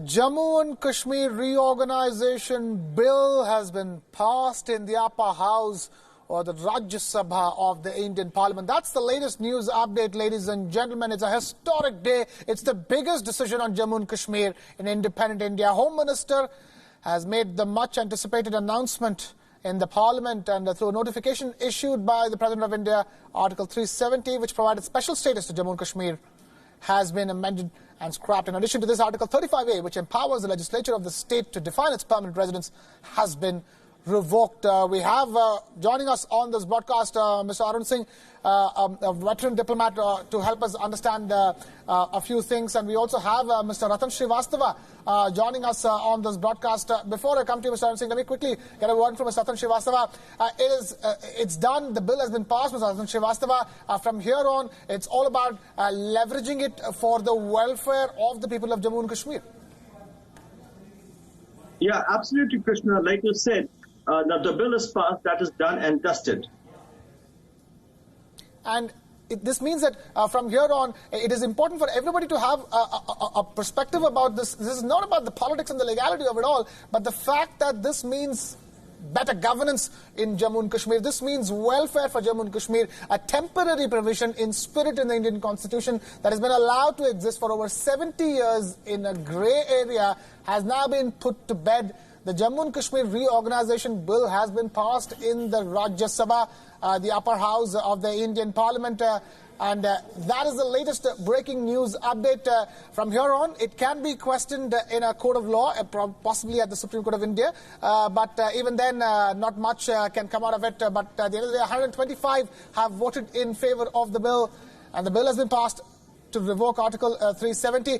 Jammu and Kashmir Reorganisation Bill has been passed in the upper house or the Rajya Sabha of the Indian Parliament. That's the latest news update, ladies and gentlemen. It's a historic day. It's the biggest decision on Jammu and Kashmir in independent India. Home Minister has made the much anticipated announcement in the Parliament, and through a notification issued by the President of India, Article 370, which provided special status to Jammu and Kashmir, has been amended and scrapped. In addition to this, Article 35A, which empowers the legislature of the state to define its permanent residence, has been revoked. We have joining us on this broadcast Mr. Arun Singh, a veteran diplomat, to help us understand a few things. And we also have Mr. Ratan Srivastava joining us on this broadcast. Before I come to you, Mr. Arun Singh, let me quickly get a word from Mr. Ratan Srivastava. It's done. The bill has been passed, Mr. Ratan Srivastava. From here on, it's all about leveraging it for the welfare of the people of Jammu and Kashmir. Yeah, absolutely, Krishna. Like you said, the bill is passed, that is done and dusted. And this means that from here on, it is important for everybody to have a perspective about this. This is not about the politics and the legality of it all, but the fact that this means better governance in Jammu and Kashmir. This means welfare for Jammu and Kashmir, a temporary provision in spirit in the Indian Constitution that has been allowed to exist for over 70 years in a grey area has now been put to bed. The Jammu and Kashmir Reorganisation Bill has been passed in the Rajya Sabha, the upper house of the Indian Parliament. And that is the latest breaking news update. From here on, it can be questioned in a court of law, possibly at the Supreme Court of India. But even then, not much can come out of it. But at the end of the day, 125 have voted in favour of the bill. And the bill has been passed to revoke Article 370.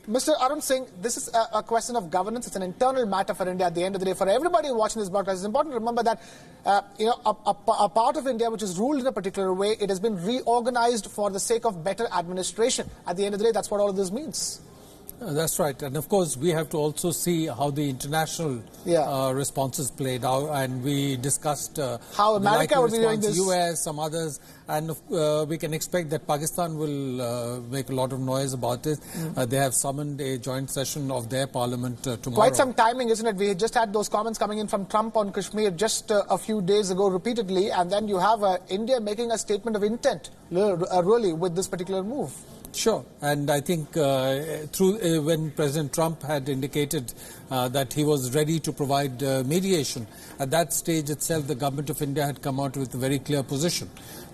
Mr. Arun Singh, this is a question of governance. It's an internal matter for India at the end of the day. For everybody watching this broadcast, it's important to remember that a part of India which is ruled in a particular way, it has been reorganized for the sake of better administration. At the end of the day, that's what all of this means. That's right. And of course, we have to also see how the international responses played out. And we discussed how America would be doing this, US, some others. And we can expect that Pakistan will make a lot of noise about it. They have summoned a joint session of their parliament tomorrow. Quite some timing, isn't it? We just had those comments coming in from Trump on Kashmir just a few days ago repeatedly. And then you have India making a statement of intent, really, with this particular move. Sure. And I think when President Trump had indicated that he was ready to provide mediation, at that stage itself, the government of India had come out with a very clear position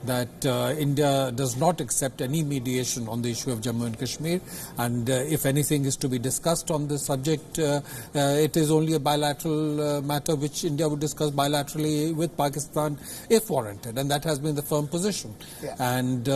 that India does not accept any mediation on the issue of Jammu and Kashmir. And if anything is to be discussed on this subject, it is only a bilateral matter which India would discuss bilaterally with Pakistan if warranted. And that has been the firm position. Yeah. And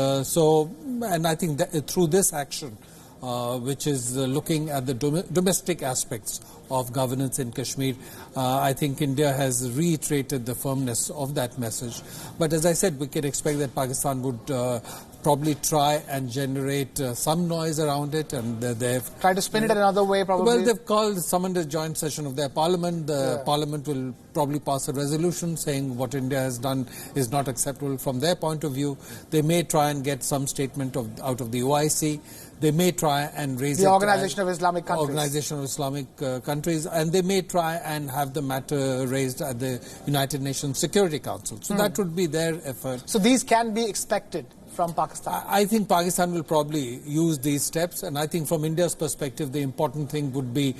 and I think that through this action, which is looking at the domestic aspects of governance in Kashmir, I think India has reiterated the firmness of that message. But as I said, we can expect that Pakistan would probably try and generate some noise around it, and they've tried to spin it another way, probably. Well, they've summoned a joint session of their parliament. The parliament will probably pass a resolution saying what India has done is not acceptable from their point of view. They may try and get some statement out of the OIC. They may try and raise the Organization of Islamic Countries. Organization of Islamic Countries, and they may try and have the matter raised at the United Nations Security Council. So that would be their effort. So these can be expected from Pakistan? I think Pakistan will probably use these steps, and I think from India's perspective, the important thing would be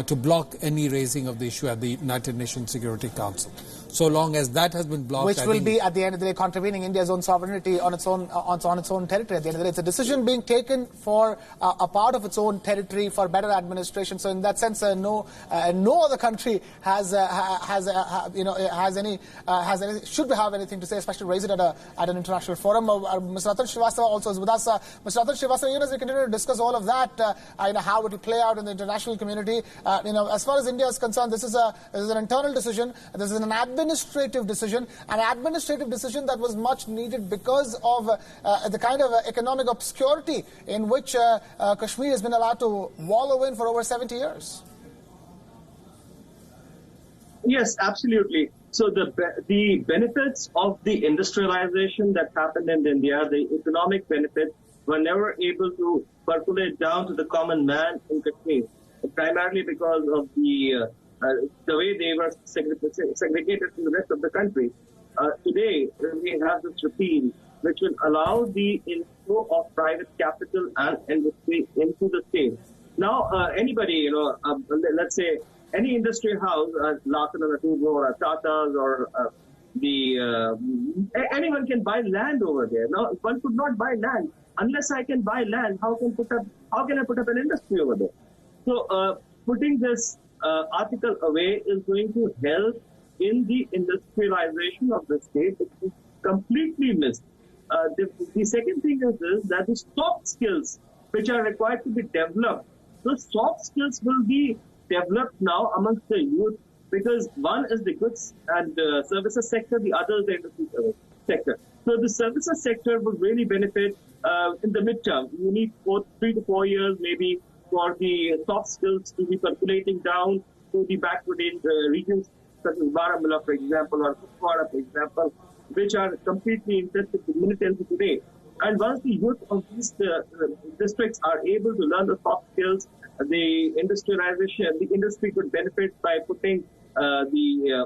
to block any raising of the issue at the United Nations Security Council. So long as that has been blocked, which will be at the end of the day contravening India's own sovereignty on its own territory. At the end of the day, it's a decision being taken for a part of its own territory for better administration. So in that sense, no other country should have anything to say, especially raise it at an international forum. Mr. Ratan Srivastava also is with us. Mr. Ratan Srivastava, as we continue to discuss all of that, how it will play out in the international community. As far as India is concerned, this is an internal decision. This is an administrative decision that was much needed because of the kind of economic obscurity in which Kashmir has been allowed to wallow in for over 70 years. Yes, absolutely. So the benefits of the industrialization that happened in India, the economic benefits, were never able to percolate down to the common man in Kashmir. primarily because of the way they were segregated from the rest of the country. Today, we have this repeal which will allow the inflow of private capital and industry into the state. Now, anybody, let's say any industry house, Larsen & Toubro or Tata's or anyone can buy land over there. Now, one could not buy land. Unless I can buy land, how can I put up an industry over there? So, putting this article away is going to help in the industrialization of the state. It is completely missed. The second thing is this, that the soft skills which are required to be developed, those soft skills will be developed now amongst the youth, because one is the goods and services sector, the other is the industry sector. So the services sector would really benefit in the midterm. You need 3 to 4 years maybe for the soft skills to be circulating down to the backward regions such as Baramulla, for example, or Kupwara, for example, which are completely infested with militancy today. And once the youth of these districts are able to learn the soft skills, the industry could benefit by putting the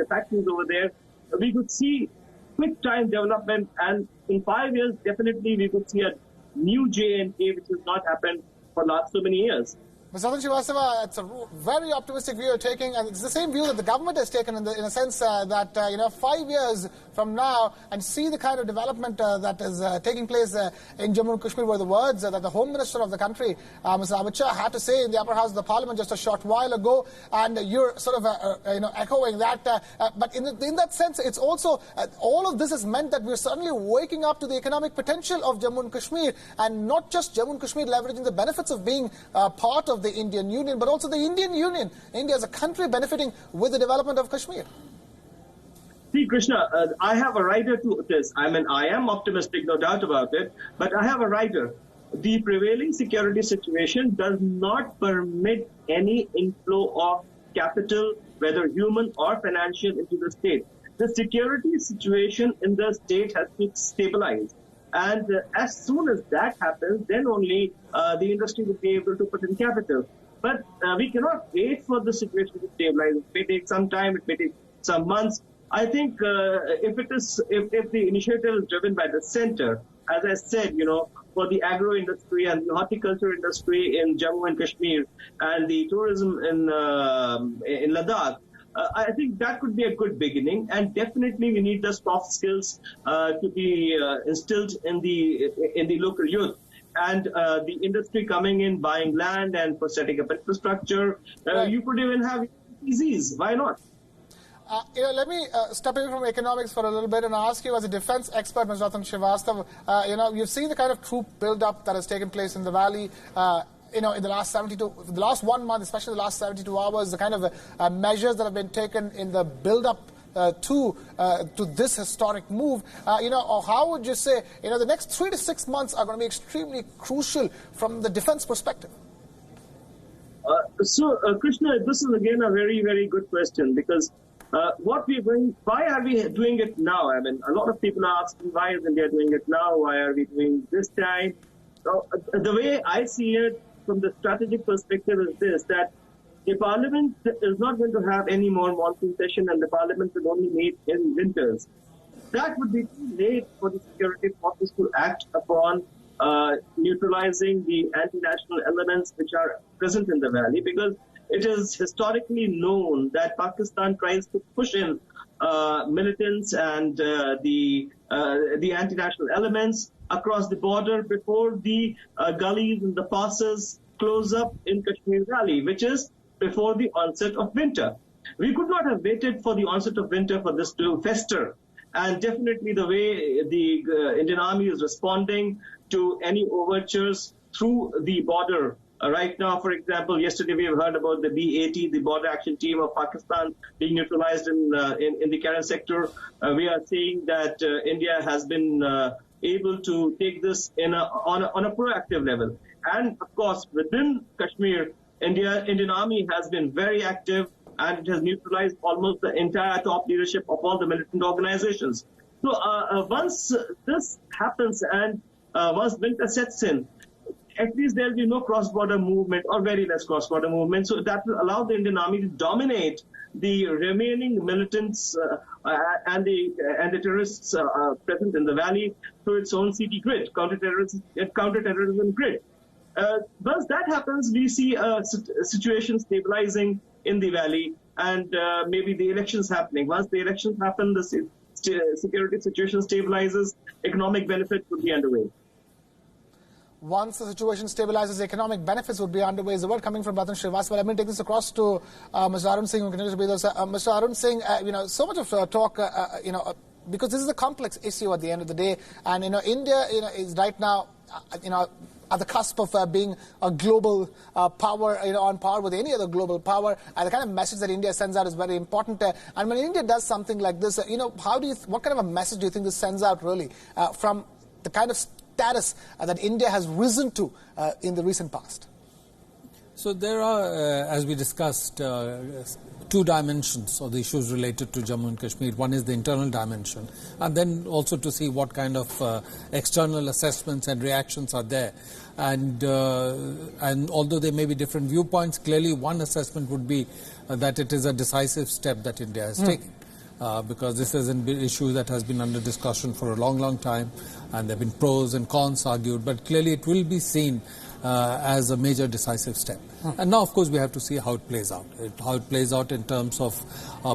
factories over there. We could see quick time development, and in 5 years, definitely we could see a new J&K, which has not happened for last so many years. Mr. Srivastava, it's a very optimistic view you're taking, and it's the same view that the government has taken in a sense that 5 years from now, and see the kind of development that is taking place in Jammu and Kashmir, were the words that the Home Minister of the country, Mr. Amit Shah, had to say in the upper house of the Parliament just a short while ago, and you're sort of echoing that. But in that sense, it's also all of this has meant that we're suddenly waking up to the economic potential of Jammu and Kashmir, and not just Jammu and Kashmir leveraging the benefits of being part of the Indian Union, but also the Indian Union, India as a country benefiting with the development of Kashmir. See, Krishna, I have a rider to this. I mean, I am optimistic, no doubt about it, but I have a rider. The prevailing security situation does not permit any inflow of capital, whether human or financial, into the state. The security situation in the state has to stabilize. And as soon as that happens, then only the industry will be able to put in capital. But we cannot wait for the situation to stabilize. It may take some time. It may take some months. I think if the initiative is driven by the center, as I said, for the agro industry and the horticulture industry in Jammu and Kashmir and the tourism in Ladakh, I think that could be a good beginning, and definitely we need the soft skills to be instilled in the local youth, and the industry coming in, buying land and for setting up infrastructure. Right. You could even have EZs. Why not? Let me step away from economics for a little bit and ask you, as a defense expert, Mr. Srivastava, you've seen the kind of troop build-up that has taken place in the valley. In the last 1 month, especially the last 72 hours, the kind of measures that have been taken in the build-up to this historic move, or how would you say, the next 3 to 6 months are going to be extremely crucial from the defense perspective? Krishna, this is again a very, very good question, because why are we doing it now? I mean, a lot of people are asking, why is India doing it now? Why are we doing this time? The way I see it from the strategic perspective is this, that the parliament is not going to have any more monsoon session, and the parliament will only meet in winters. That would be too late for the security forces to act upon neutralizing the anti-national elements which are present in the valley, because it is historically known that Pakistan tries to push in militants and the anti-national elements across the border before the gullies and the passes close up in Kashmir Valley, which is before the onset of winter. We could not have waited for the onset of winter for this to fester. And definitely the way the Indian Army is responding to any overtures through the border. Right now, for example, yesterday we have heard about the B-80, the Border Action Team of Pakistan, being neutralized in the Karen sector. We are seeing that India has been able to take this on a proactive level. And of course, within Kashmir, Indian Army has been very active, and it has neutralized almost the entire top leadership of all the militant organizations. So once this happens and once winter sets in, at least there will be no cross-border movement or very less cross-border movement. So that will allow the Indian Army to dominate the remaining militants and the terrorists present in the valley through its own CT grid, counter-terrorism grid. Once that happens, we see a situation stabilizing in the valley and maybe the elections happening. Once the elections happen, the security situation stabilizes, economic benefit would be underway. Once the situation stabilizes, economic benefits would be underway. Is the word coming from Ratan Srivastava. Let me take this across to Mr. Arun Singh, who continues to be there. Mr. Arun Singh, so much of talk, because this is a complex issue at the end of the day, and India, is right now, at the cusp of being a global power, on par with any other global power. And the kind of message that India sends out is very important. And when India does something like this, what kind of a message do you think this sends out really from the kind of status that India has risen to in the recent past? So there are, as we discussed, two dimensions of the issues related to Jammu and Kashmir. One is the internal dimension, and then also to see what kind of external assessments and reactions are there. And although there may be different viewpoints, clearly one assessment would be that it is a decisive step that India has taken. Because this is an issue that has been under discussion for a long, long time, and there have been pros and cons argued, but clearly it will be seen as a major decisive step. And now, of course, we have to see how it plays out. How it plays out in terms of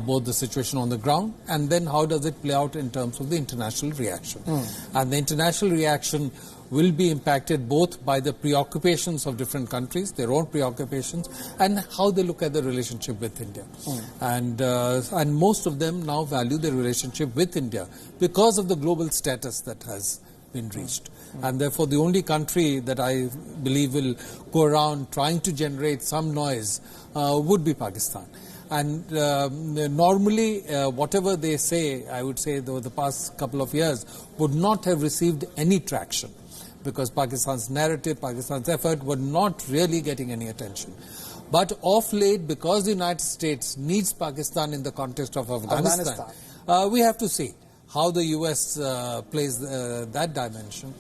both the situation on the ground, and then how does it play out in terms of the international reaction. And the international reaction will be impacted both by the preoccupations of different countries, their own preoccupations, and how they look at the relationship with India. And most of them now value the relationship with India because of the global status that has been reached. And therefore, the only country that I believe will go around trying to generate some noise would be Pakistan. And normally, whatever they say, I would say, over the past couple of years, would not have received any traction, because Pakistan's narrative, Pakistan's effort were not really getting any attention. But of late, because the United States needs Pakistan in the context of Afghanistan. We have to see how the US plays that dimension.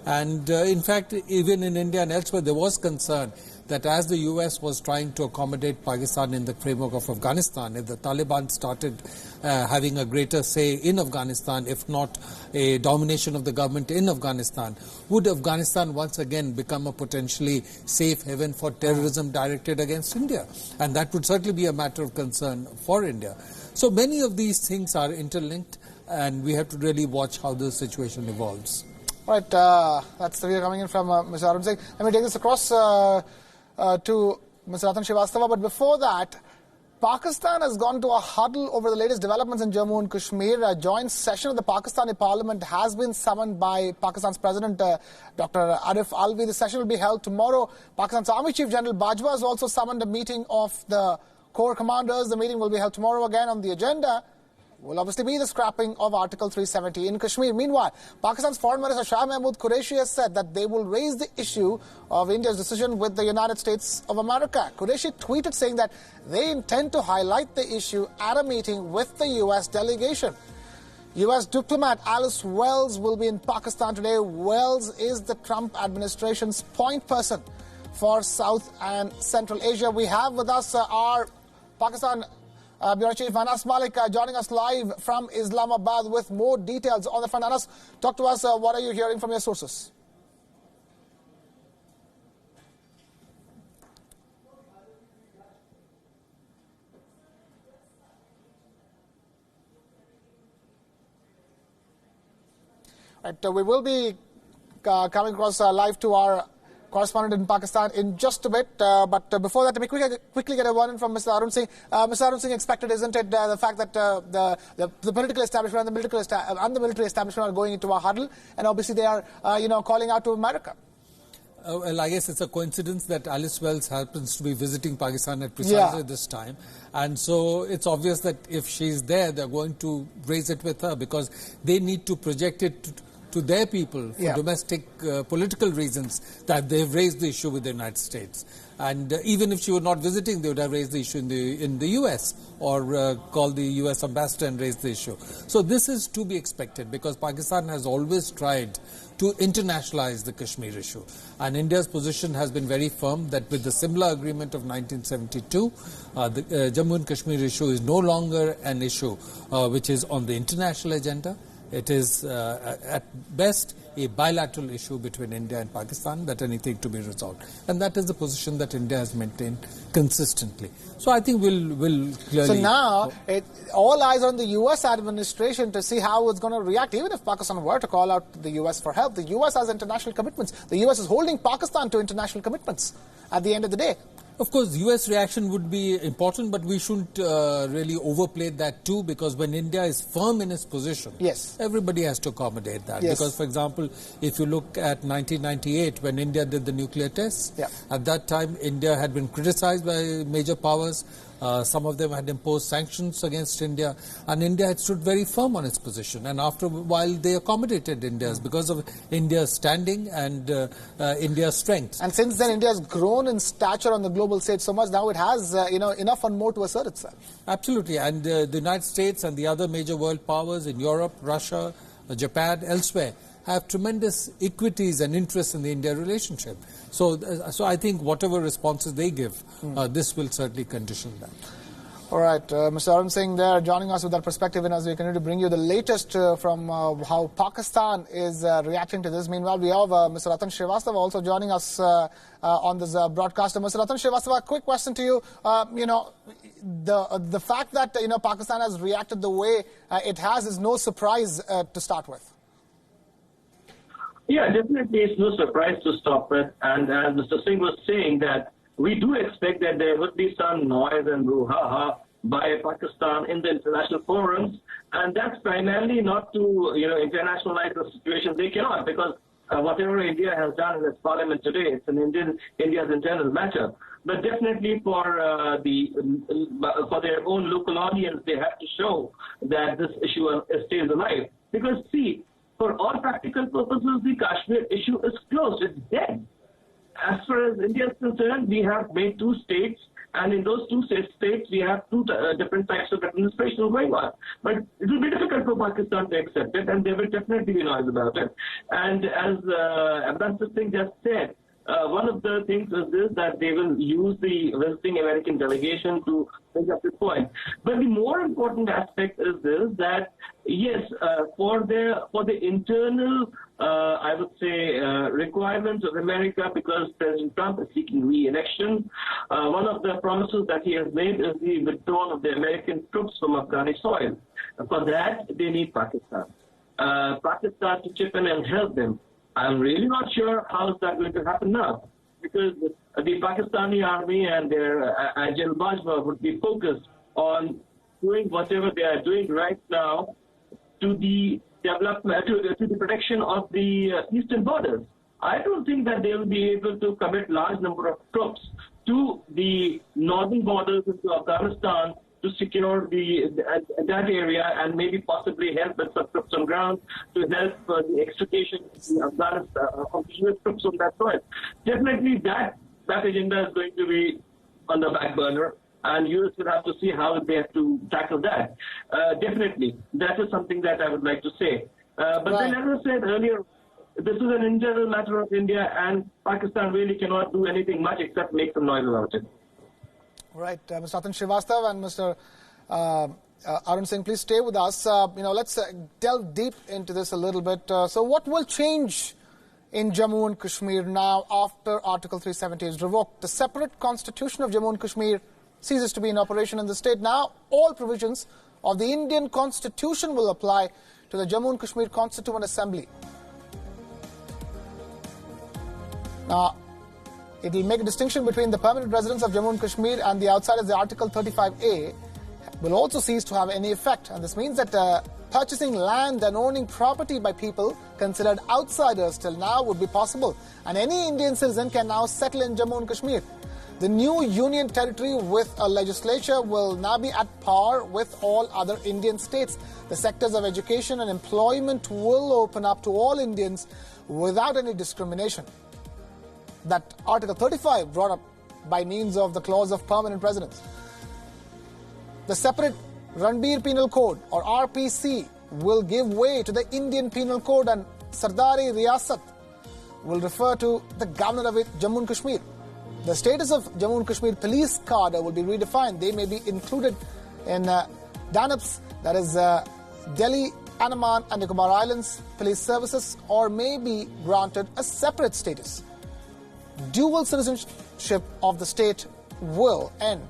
And in fact, even in India and elsewhere, there was concern that as the US was trying to accommodate Pakistan in the framework of Afghanistan, if the Taliban started having a greater say in Afghanistan, if not a domination of the government in Afghanistan, would Afghanistan once again become a potentially safe haven for terrorism directed against India? And that would certainly be a matter of concern for India. So many of these things are interlinked, and we have to really watch how the situation evolves. All right, that's the view coming in from Mr. Arun Singh. Let me take this across to Mr. Ratan Srivastava. But before that, Pakistan has gone to a huddle over the latest developments in Jammu and Kashmir. A joint session of the Pakistani Parliament has been summoned by Pakistan's President, Dr. Arif Alvi. The session will be held tomorrow. Pakistan's Army Chief General Bajwa has also summoned a meeting of the Corps commanders. The meeting will be held tomorrow. Again, on the agenda will obviously be the scrapping of Article 370 in Kashmir. Meanwhile, Pakistan's Foreign Minister Shah Mahmood Qureshi has said that they will raise the issue of India's decision with the United States of America. Qureshi tweeted saying that they intend to highlight the issue at a meeting with the U.S. delegation. U.S. diplomat Alice Wells will be in Pakistan today. Wells is the Trump administration's point person for South and Central Asia. We have with us our Pakistan Bureau Chief Anas Malik joining us live from Islamabad with more details on the front. Anas, talk to us. What are you hearing from your sources? Right, we will be coming across live to our correspondent in Pakistan in just a bit. But before that, let me quickly get a word in from Mr. Arun Singh. Mr. Arun Singh, expected, isn't it, the fact that the political establishment and the military establishment are going into a huddle, and obviously they are, calling out to America? Well, I guess it's a coincidence that Alice Wells happens to be visiting Pakistan at precisely this time. And so it's obvious that if she's there, they're going to raise it with her, because they need to project it to their people for domestic political reasons that they've raised the issue with the United States. And even if she were not visiting, they would have raised the issue in the U.S. or called the U.S. ambassador and raised the issue. So this is to be expected because Pakistan has always tried to internationalize the Kashmir issue. And India's position has been very firm that with the Simla Agreement of 1972, the Jammu and Kashmir issue is no longer an issue which is on the international agenda. It is, at best, a bilateral issue between India and Pakistan that anything to be resolved. And that is the position that India has maintained consistently. So I think we'll clearly... So now, all eyes on the U.S. administration to see how it's going to react. Even if Pakistan were to call out the U.S. for help, the U.S. has international commitments. The U.S. is holding Pakistan to international commitments at the end of the day. Of course, U.S. reaction would be important, but we shouldn't really overplay that too, because when India is firm in its position, everybody has to accommodate that. Because, for example, if you look at 1998, when India did the nuclear tests, at that time, India had been criticized by major powers. Some of them had imposed sanctions against India, and India had stood very firm on its position. And after a while, they accommodated India's because of India's standing and India's strength. And since then, India has grown in stature on the global stage so much. Now it has enough and more to assert itself. Absolutely, and the United States and the other major world powers in Europe, Russia, Japan, elsewhere have tremendous equities and interests in the India relationship. So I think whatever responses they give, this will certainly condition that. All right, Mr. Arun Singh there joining us with that perspective, and as we continue to bring you the latest from how Pakistan is reacting to this. Meanwhile, we have Mr. Ratan Srivastava also joining us on this broadcast. Mr. Ratan Srivastava, a quick question to you. The fact that Pakistan has reacted the way it has is no surprise to start with. Yeah, definitely it's no surprise to stop with. And as Mr. Singh was saying, that we do expect that there would be some noise and brouhaha by Pakistan in the international forums. And that's primarily not to, internationalize the situation. They cannot, because whatever India has done in its parliament today, it's India's internal matter. But definitely for their own local audience, they have to show that this issue stays alive. Because, see, for all practical purposes, the Kashmir issue is closed. It's dead. As far as India is concerned, we have made two states, and in those two states, we have two different types of administration going on. But it will be difficult for Pakistan to accept it, and there will definitely be noise about it. And as Ambassador Singh just said, one of the things is this, that they will use the visiting American delegation to bring up this point. But the more important aspect is this, that yes, for the internal, I would say, requirements of America, because President Trump is seeking re-election, one of the promises that he has made is the withdrawal of the American troops from Afghani soil. For that, they need Pakistan. Pakistan to chip in and help them. I'm really not sure how is that going to happen now, because the Pakistani army and their Ajal Bajwa would be focused on doing whatever they are doing right now to the development, to the protection of the eastern borders. I don't think that they will be able to commit large number of troops to the northern borders into Afghanistan to secure that area and maybe possibly help with some troops on ground to help the extrication of US troops on that soil. Definitely that agenda is going to be on the back burner, and US will have to see how they have to tackle that. Definitely, that is something that I would like to say. But then, as I said earlier, this is an internal matter of India, and Pakistan really cannot do anything much except make some noise about it. Right, Mr. Ratan Srivastava and Mr. Arun Singh, please stay with us. Let's delve deep into this a little bit. So what will change in Jammu and Kashmir now after Article 370 is revoked? The separate constitution of Jammu and Kashmir ceases to be in operation in the state. Now all provisions of the Indian constitution will apply to the Jammu and Kashmir Constituent Assembly. Now, it will make a distinction between the permanent residents of Jammu and Kashmir and the outsiders. The Article 35A will also cease to have any effect. And this means that purchasing land and owning property by people considered outsiders till now would be possible. And any Indian citizen can now settle in Jammu and Kashmir. The new union territory with a legislature will now be at par with all other Indian states. The sectors of education and employment will open up to all Indians without any discrimination. That Article 35 brought up by means of the clause of permanent residence. The separate Ranbir Penal Code, or RPC, will give way to the Indian Penal Code, and Sardari Riyasat will refer to the governor of Jammu and Kashmir. The status of Jammu and Kashmir police cadre will be redefined. They may be included in DANAPs, that is Delhi, Andaman and Nicobar Islands police services, or may be granted a separate status. Dual citizenship of the state will end.